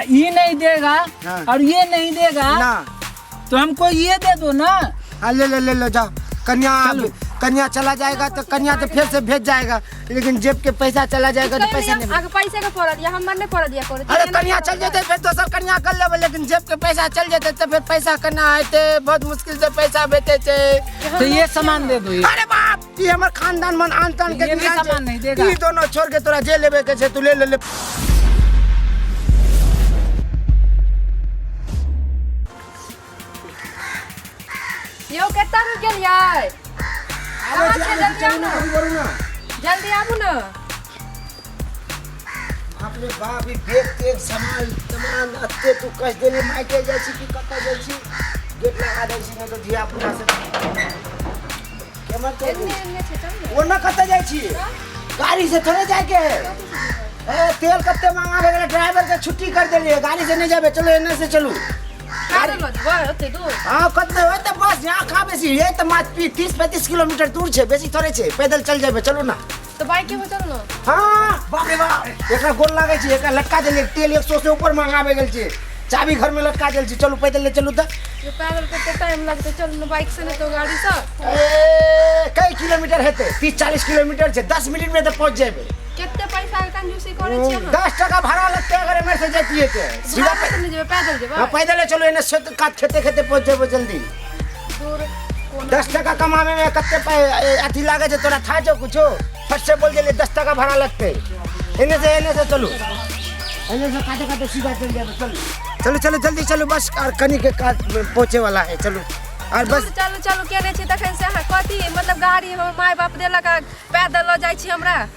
ये नहीं देगा और ये नहीं देगा ना, तो हमको ये दे दो ना। ले ले ले ले जाओ। कन्या चला जाएगा तो कन्या तो फिर से भेज जाएगा, लेकिन जेब के पैसा चला जाएगा तो पैसा नहीं। आगे पैसे का पड़ दिया, हम नहीं पड़ दिया करे। अरे कन्या चल जाते फिर तो सब कन्या कर लेबे, लेकिन जेब के पैसा चल जाते तो फिर पैसा करना आते बहुत मुश्किल से पैसा बेचे थे। तो ये सामान दे दो। अरे बाप, ये हमारे खानदान मन आन तान के सामान नहीं देगा। ये दोनों छोड़ के तोरा जे लेबे के छे तू ले ले। यो केतना रुक गेलियै? जल्दी आबू ना। अपने बाप ही देख सामान अत्ते तू कह देले माइके जाय छी कि कत जाय छी, गेट लगा दै छी, नहीं तो धिया पुता से केमन तो एन्ने छे चल ना। वो न कत जाय छी, गाड़ी से थोड़े जाय के। ए तेल कत्ते महंगा भे गेले, ड्राइवर के छुट्टी कर देलिए, गाड़ी से नहीं जाबे, चलो एने से चलू। गाड़ी लो जेबै ओते दूर। हां कत्ते होय त बस यहां खा बेसी, ये त मात्र 30-35 किलोमीटर दूर छे, बेसी थोड़े छे, पैदल चल जाबे, चलो ना। तो बाइक के चल ना। हां बाप रे बाप, एकरा गोल लागे छी, एकरा लटका देले, तेल 100 से ऊपर महंगा भे गेल छे, चाबी घर में लटका देल छी, चलो पैदल ले चलू त। ये पैदल कते टाइम लगते, चल ना बाइक से, नहीं तो गाड़ी से। ए कई किलोमीटर हेते, 30-40 किलोमीटर छे, 10 मिनट में तो पहुंच जेबे। केते पैसा के कंजूसी करे छी हम। 10 टका भाड़ा लगते अगर मेरे से जतिए ते सीधा पैदल नहीं जेबै, पैदल जेबै। हां पैदल चलो, एने से काट खेते खेते पहुंच जेबे जल्दी। दूर 10 टका कमावे में कत्ते अथी लागे छे तोरा था जो कुछो, फट से बोल देले 10 टका भाड़ा लगते। एने से चलो, एने से काटे काटे सीधा चल जाबे, चलो चलो जल्दी चलो, बस और कनी के पहुंचे वाला है, चलो और बस चलो केने छी तखन से कथी मतलब गाड़ी हमर माय बाप देलक, पैदल ल जाय छी हमरा।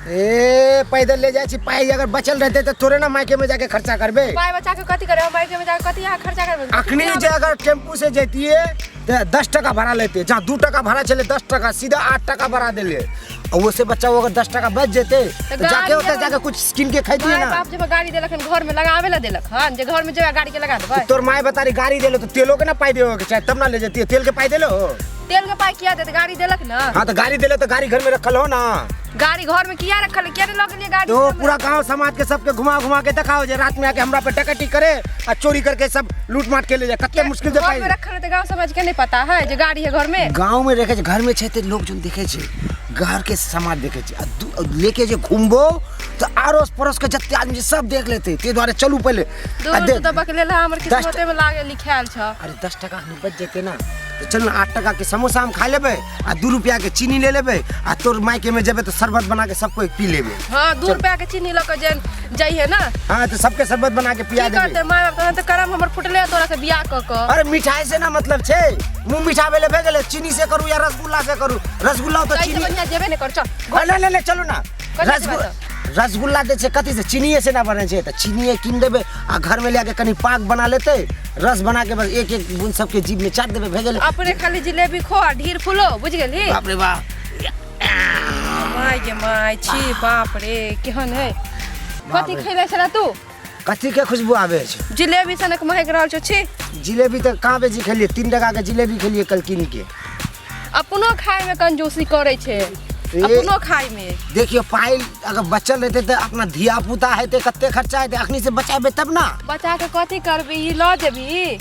ए पैदल ले जाय छी, पाई अगर बचल रहते तो तोरे ना मायके में जाके खर्चा करबे। पाई बचा के कथी करे, हम मायके में जाके कथी यहाँ खर्चा करबे। अखनी जे अगर टेम्पू से जतिए तो 10 टका भाड़ा लेते, जहाँ 2 टका भाड़ा चले 10 टका, सीधा 8 टका भाड़ा दे ले, और वो से बच्चा वो अगर 10 टका बच जेते तो जाके होते जाके कुछ किन के खाइती ना। बाप जब गाड़ी देलक घर में लगावे ला देलक, हां जे घर में जो गाड़ी के लगा देबै। तोर माय बता रही गाड़ी देलो तो तेलो के ना पाई देओ के चाहे, तब ना ले जतिए, तेल के पाई देलो। तेल के पाई किया देते, गाड़ी देलक ना। हां तो गाड़ी देले तो गाड़ी घर में रखल हो ना। गाड़ी घर में किया रखल, क्या नहीं लगलिए गाड़ी तो पूरा गांव समाज के सबके घुमा के दिखाओ जे रात में आके हमरा पे डकैती करे और चोरी करके सब लूट मार के ले जाए, कत्ते मुश्किल से पाई घर में रखल रहते, गांव समाज के नहीं पता है जे गाड़ी है घर में। गांव में रखे घर में छे लोग जो देखे छे, घर के समाज देखे छे, लेके जे घूमबो तो आरोस पड़ोस के जत्ते आदमी सब देख लेते, ते द्वारे चलू पहले दूर तो बकले ला हमर किस्मते में लागे लिखाल छ। अरे 10 टका नहीं बच जेते ना, तो चल ना 8 टका के समोसा हम खा लेबे आ 2 रुपया के चीनी ले लेबे, आ तोर मायके में जेबे तो शरबत बना के सबको पी लेबे। हां 2 रुपया के चीनी ल के जाइए ना। हां तो सबके शरबत बना के पिया देबे। करते माय बाप तो करम हमर फुटले तोरा से बियाह क। अरे मिठाई से ना मतलब छे, मुंह मिठावे ले भेगले, चीनी से करू या रसगुल्ला से करू, रसगुल्ला तो चीनी बढ़िया जेबे नहीं कर, चल ले चलो ना। रसगुल्ला दे छे कथी से, चीनी से ना बने छे, तो चीनी किन देबे आ घर में लेके कनी पाक बना लेते, रस बना के बस एक एक बूंद सबके जीभ में चाट देबे भेगले। अपने खाली जिलेबी खो आ ढीर फुलो, बुझ गेली। बाप रे बाप, माय गे माय छी, बाप रे केहन है। कथी खइले छला तू? कथी के खुशबू आवे छे? जिलेबी सनक महक रहल छ छी। जिलेबी तो कहाँ बेची खेलिए, 3 टका के जिलेबी खेलिए कल किन के। अपनो खाए में कंजूसी करे छे, अपनो खाए में। देखियो पाइल अगर बचल रहते तो अपना धिया पुता है तो कत्ते खर्चा है, अखनी से बचाबे तब ना। बचा के कथी करबी, ई ल जेबी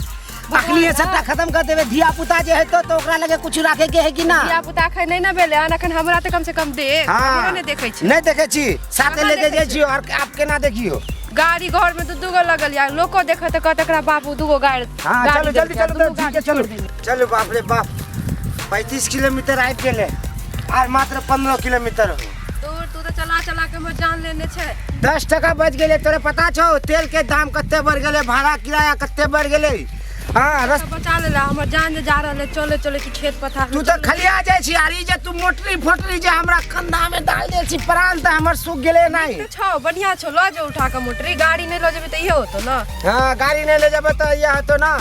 अखनी ये सबटा खत्म कर देबे, धिया पुता जे है तो ओकरा लगे कुछ राखे के है कि ना। धिया पुता खाए नहीं ना बेले, अखन हमरा तो कम से कम दे। हाँ, नहीं देखे छी, नहीं देखे छी, साथे लेके जाय छी और आप के ना देखियो। गाड़ी घर में 2 गो लगल या, लोको देखे तो कहत एकरा बाबू 2 गो गाड़ी। हां चलो जल्दी चलो चलो। बाप रे बाप, 35 किलोमीटर आइ गेले और मात्र 15 किलोमीटर हो दूर। तू तो चला के हम जान लेने छे। 10 टका बच गेले, तोरे पता छो तेल के दाम कत्ते बढ़ गेले, भाड़ा किराया कत्ते बढ़ गेले। हां रस बचा लेला, हमर जान जे जा रहले, चले की खेत पथार। तू तो खलिया जाय छी, आरी जे तू मोटरी फोटरी जे हमरा कंधा में डाल दे छी, प्राण त हमर सुख गेले नहीं। छो बढ़िया छो, ल जे उठा के मोटरी, गाड़ी नहीं ल जेबे त इहे होतो ना। हां गाड़ी नहीं ले जेबे त इहे होतो ना।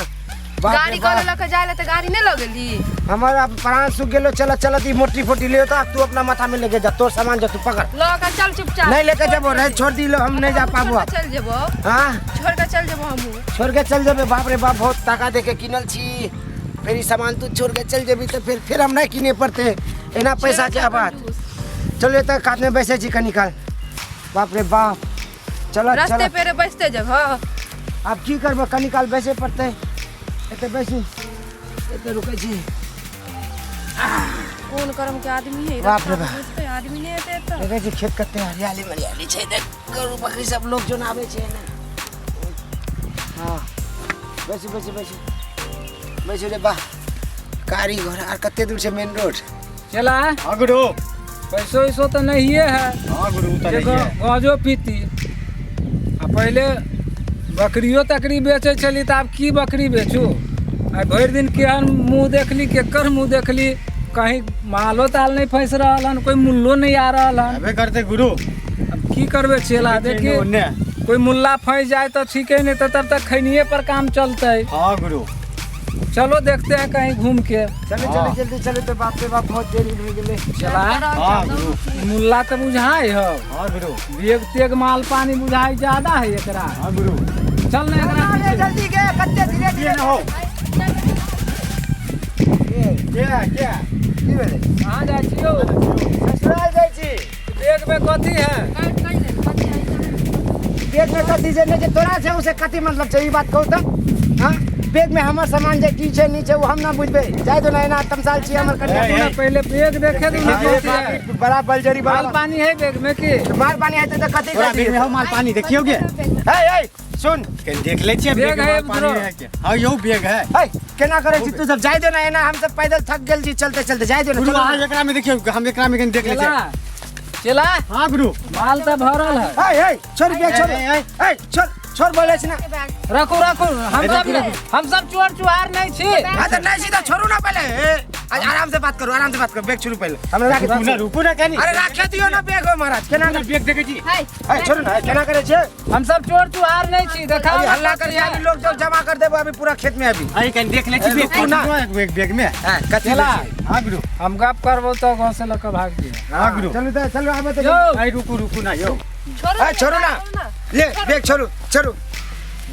गाड़ी करे लके जाए त गाड़ी नहीं लगेली, हमारा प्राण सुख गेलो। चल ई मोटरी फोटी ले तो तू अपना माथा में लेके जा, तोर सामान जो तू पकड़ ल के चल चुपचाप। नहीं लेके जाबो, रह छोड़ दी लो, हम नहीं जा पाबो। चल जेबो। हां छोड़ के चल जेबो, हम छोड़ के चल जेबे। बाप रे बाप, बहुत ताका दे के किनल छी, फिर सामान तू छोड़ के चल जेबी तो फिर हम नहीं किने पड़ते, एना पैसा के बात। चलो तो काट में बैसे छी कनिकाल। बाप रे बाप, चला रास्ते चला पे बैठते जब हाँ अब की करबो कनी काल बैसे पड़ते एते बैसी एते रुकै छी कौन कर्म के आदमी है बाप रे रास्ता बाप। पे बैठते आदमी नहीं आते तो देखै छी खेत कते हरियाली मरियाली छै देख गरु बकरी सब लोग जोन आबै छै ने हां बैसी बैसी बैसी बैसी रे बा कारी घर आर कते दूर छै मेन रोड चला हाँ गुरु। पैसो वैसो तो नहीं है हाँ गुरु तो नहीं है। गाजो पीती आ पहले बकरियो तकरी बेचे चली तो आब की बकरी बेचू आ भरि दिन केहन मुँह देखली केकर मुँह देखली कहीं मालो ताल नहीं फंस रहा हन कोई मूल्यो नहीं आ रहा हन अबे करते गुरु। अब की करबे चेला देखिए उन्ने। कोई मुल्ला फंस जाए तो ठीक है नहीं तो तब तक खैनिए पर काम चलता है हाँ गुरु। चलो देखते हैं कहीं घूम के चले हाँ। चले जल्दी चले तो बाप रे बाप बहुत देरी हो गेले चला हाँ गुरु। मुल्ला तो बुझाई हो हाँ गुरु। बेग तेग माल पानी बुझाई ज्यादा है एकरा हाँ गुरु। चल ना एकरा अरे पीछे। जल्दी के कते धीरे ये धीरे ना हो। क्या क्या। की भेले कहाँ जाइ छियो ससुराल जाइ छी बेग में कथी है बैग में कथी से नहीं जे तोरा से उसे कथी मतलब छै ई बात कहू तो हां बैग में हमर सामान जे की छै नीचे वो हम ना बुझबे जाय दो ना एना तमसाल छी हमर कन्या ए, तूने पहले बेग देखे तू ना ये कथी है बड़ा बलजरी माल बड़ा पानी है बेग में की मार पानी है तो कथी थोड़ा बेग में हो माल पानी देखियोगे। ए ए सुन कहीं देख ले छिए बेग बेग है में पानी उधरो। है क्या। हाँ यो बेग है। ए केना करे छी तू सब जाय दो ना एना हम सब पैदल थक गेल छी चलते चलते जाय दो गुरु ना हाँ एकरा में देखियो हम एकरा में कहीं देख ले चला छिए। चला हाँ गुरु। माल तो भरल है ए ए छोड़ बेग छोड़ ए, ए छोड़ छोड़ बोले छी ना रखो रखो हम सब चोर चुहार नहीं छी हां तो नहीं सीधा छोड़ू ना पहले आज आराम से बात करो बैग छोड़ू पहले हमरा राख रुकू ना रुकू ना कहनी। अरे राख दियो ना बैग हो महाराज केना ना बेग देखे छी। ए छोड़ू ना केना करे छे हम सब चोर चुहार नहीं छी देखा अभी हल्ला कर यानी लोग जो जमा कर देबो अभी पूरा खेत में अभी आई कहीं देख ले छी बेग रुकू ना। बेग बेग में। हां कथी चला। हाँ गुरु। हम गप करबो तो गांव से लेकर भाग जी हाँ गुरु। चलो आबे तो यो आई रुकू रुकू ना यो। ए छोड़ू ना ले बैग छोड़ू छोड़ू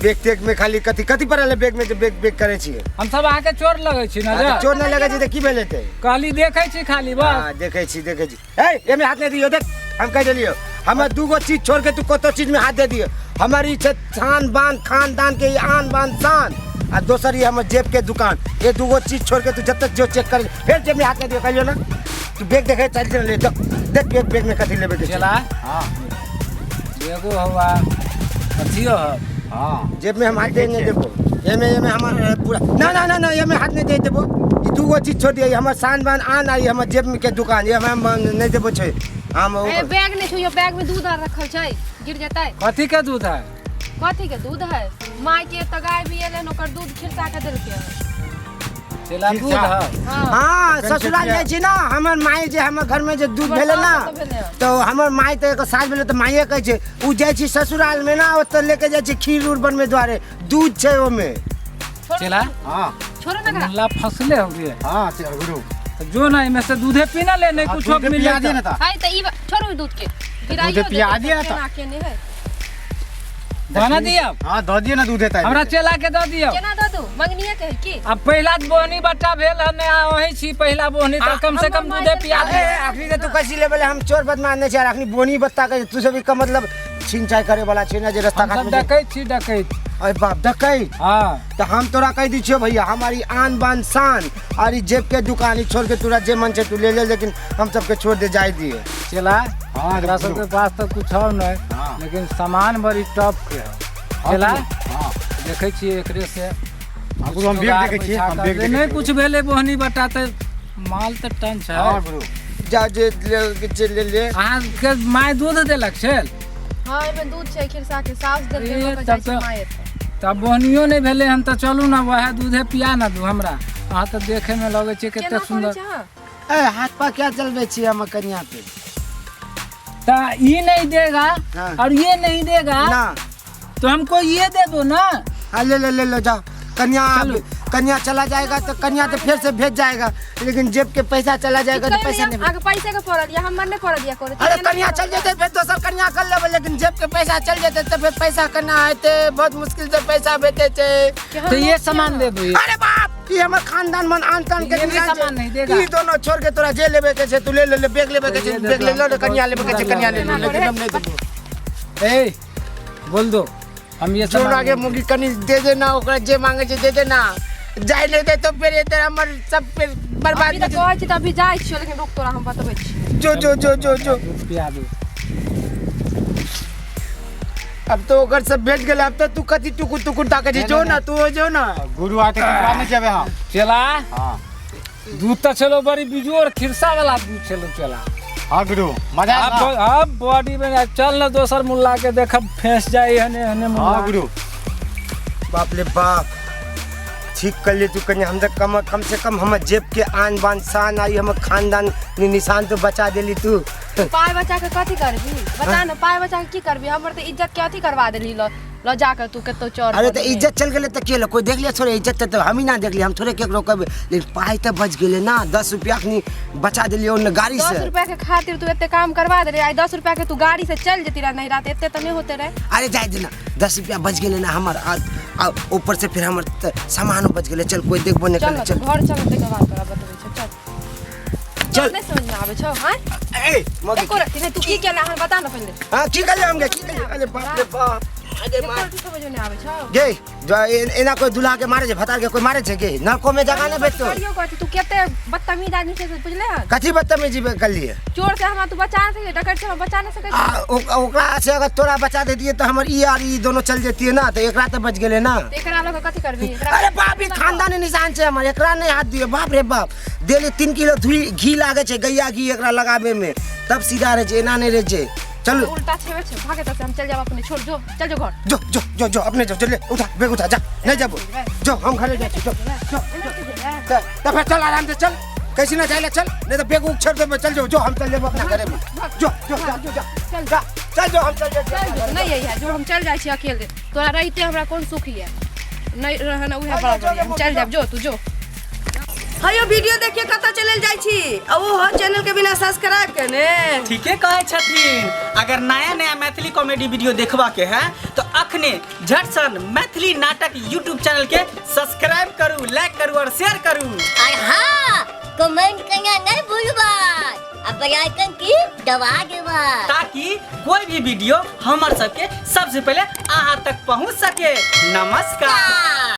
बैग तेग में खाली कथी कथी पड़ल बैग में जे बैग बैग करे छी हम सब आके चोर लगे छी ना अच्छा, चोर न लगे छी त की भेले ते कहली देखे छी खाली बस हां देखे छी ए एमे हाथ नहीं दियो देख हम कह देलियो हम दूगो चीज छोड़ के तू कतो चीज में हाथ दे दियो हमारी छै शान बान खानदान के आन बान शान आ दोसर ये हमर जेब के दुकान ये दूगो चीज छोड़ के तू जब तक जो चेक कर फिर जेब में हाथ नहीं दियो कहियो ना तू बैग देखे चल चल ले देख बैग बैग में कथी लेबे के चला हाँ बेगो हुआ कथियो है हाँ। जेब में हम हाथ दे नहीं देबो एमे एमे हमर पूरा ना ना ना ना एमे हाथ नहीं दे देबो ई दूगो चीज छोड़ दियो हमर शान बान आन आई हमर जेब में के दुकान ये हम नहीं देबो छै हम ए बैग नहीं छुइयो बैग में दूध आर रखल छै गिर जेतै कथी के दूध है कथी के दूध है माय के त गाय भी एले ओकर दूध खिरसा के देलके चला दूध है हां हाँ ससुराल जाइ छी ना हमर माई जे हमर घर में जे दूध भेले ना तो हमर माई तो एक साल भेले तो माइए कहै छै उ जाइ छी ससुराल में ना ओत लेके जाइ छी खीर उर बनवे द्वारे दूध छै ओमे चला हाँ छोड़ो ना एकरा मुल्ला फसले हो गए हाँ चल गुरु। तो जो ना इनमें से दूधे पीना ले नहीं हाँ, कुछ दूध मिल पिया दिया ना जाता था। हाय त ई छोड़ो ई दूध के गिराइयो दूध पिया दिया था। केना के नहीं है बना दिया हाँ दो दिए ना दूध देता है। हमरा चला के दे दियो केना दो दू मंगनिया के है की अब पहला बोहनी बट्टा भेल हने वही छी पहला बोहनी तो कम से कम दूधे पिया अरे दे आखिरी के तू कैसी लेवल हम चोर बदमाश नहीं छै आखिरी बोनी बत्ता के तू सब का मतलब छिनचाई करे वाला छै ना जे रास्ता हम घाट सब में जे- डकैत छी डकैत अरे बाप डकैत हाँ तो हम तोरा कह दी छियो भैया हमारी आन बान शान और ई जेब के दुकान ई छोड़ के तोरा जे मन छै तू ले ले लेकिन हम सबके छोड़ दे जाय दिए चला हाँ, एकरा गुरु। सबके पास तो कुछ और नहीं हाँ। लेकिन सामान बड़ी टॉप के है चला हाँ देखे छियै एकरे से हाँ, गुरु हम बेग देखे छिए हम बेग नहीं देखे कुछ भेले बोहनी बट्टा तो माल तो टन छै हाँ गुरु। जा जे ले ले अहाँ के माय दूध देलक छल हां एमे दूध छै खिरसा के सास देलके ए, लोग तब जाइ तो- छै माय तब बोहनियो नहीं भेले हम तो चलू ना वह दूधे पिया ना दू हमरा अहाँ तो देखे में लगे छै केना कते करे सुंदर छै ए हाथ पा क्या चलबे छी हम कन्या पे ता ये नहीं देगा हाँ। और ये नहीं देगा ना तो हमको ये दे दो ना हाँ ले लो जाओ कन्या चलो। कन्या चला जाएगा तो कन्या तो फिर से भेज जाएगा लेकिन जेब के पैसा चला जाएगा तो पैसा नहीं आगे पैसे के पड़ दिया हम मरने पड़ दिया करे अरे कन्या चल जाते फिर दोसर कन्या कर लेबे लेकिन जेब के पैसा चल जाते तो फिर पैसा करना आते बहुत मुश्किल से पैसा बेचे थे तो ये सामान दे दो ये। अरे बाप ये हमर खानदान मन आनतान के ये भी निशान सामान छै। नहीं देगा। ई दोनों छोड़ के तोरा जे लेबे के छै तू ले ले बैग लेबे के छै ये बैग ले लो दे दो। कन्या लेबे के छै कन्या ले लो लेकिन हम नहीं देबो ए बोल दो हम ये जो सामान आगे मुगी कनी दे देना ओकरा जे मांगे छै दे देना जाय ले दे तो फिर इधर हमर सब फिर बर्बाद अभी तक कहै छी त अभी जाइ छियो लेकिन रुक तोरा हम बतबै छी जो रुपया दो। अब तो ओकर सब भेट गेल अब तो तू कथी टुकु टुकु ताके छै जो ना तू जो ना गुरु आते नहीं जाबे हम चला हाँ दूध तो चलो बड़ी बिजोर खिरसा वाला दूध चलो चला। हाँ गुरु मजा अब बॉडी में चल ना दोसर मुल्ला के देख फंस जाए हने हने मुल्ला। हाँ गुरु बाप रे बाप ठीक कर ले तू कन्या हम तक कम से कम हम जेब के आन बान शान आई हम खानदान निशान तो बचा देली तू। पाय बचा के कथी करबी बता ना पाय बचा के की करबी हमर त इज्जत के अथी करवा देली ल जाकर तू कतो चोर। अरे तो इज्जत चल गेले तो के कोई देख लिया थोड़े इज्जत तो हम ही ना देख लिया हम थोड़े केकरो कहबे लेकिन पाई तो बच गेले ना 10 रुपया की बचा देलिए उन गाड़ी से। 10 रुपया के खातिर तू एते काम करवा दे रे आई 10 रुपया के तू गाड़ी से चल जती रह नहीं रात एते त नहीं होते रे। अरे जाए देना 10 रुपया बच गेले ना हमर ऊपर से फिर हमर सामान बच गेले चल कोई देखबो नहीं चल करे चल घर चल ते बात तोरा बतबै छ चल चल नहीं समझ में आवे छ हां ए मगे एको रखी नहीं तू की केला हम बता ना पहले हां की कर ले हम की कर अरे बाप रे बाप अरे मार एको समझ में आवे छ गे जो एना कोई दुल्हा के मारे जे भतार के कोई मारे छे गे नरको में जगह नहीं बेचतो करियो कहती तू केते बदतमीज आदमी छे बुझले हन कथी बदतमीजी कर लिए चोर से हमरा तू बचा सके डकैत से हम बचा नहीं सके ओकरा से अगर तोरा बचा दे दिए तो हमर ई और ई दोनों चल जेती है ना तो एकरा तो बच गेले ना। एकरा लोग कथी करबी अरे बाप रे खानदानी निशान छे हमर एकरा नहीं हाथ दिए बाप रे बाप डेली 3 किलो घी लागे छे गैया घी एकरा लगाबे में तब सीधा रहे छे एना नहीं रहे छे। चलो उल्टा छेवे छे भागे त हम चल जाब अपने छोड़ जो चल जो घर जो अपने जो ले उठा बेग उठा जा नहीं जाबो जो हम घरे जा जो तो फिर चल आराम से चल कैसी ना जाए चल नहीं तो बेग उछड़ दे चल जो हम चल लेबो अपना घरे में जो चल जो हम चल चल नहीं यही है जो हम चल जाय छी अकेले तोरा रहते हमरा कोन सुख है नहीं रहना उहे बड़ा बढ़िया हम चल जाब जो तू जो हयो वीडियो देखिए कत चलल जाय छी आ वो हो चैनल के बिना सब्सक्राइब करने ठीके कहे छथिन। अगर नया मैथिली कॉमेडी वीडियो देखबा के है तो अखने झट सन मैथिली नाटक यूट्यूब चैनल के सब्सक्राइब करू लाइक करू और शेयर करू और हाँ कमेंट करना नहीं भूलबा और बेल आइकन की दबा देबा ताकि कोई भी वीडियो हमार सबके सबसे पहले अहाँ तक पहुंच सके। नमस्कार।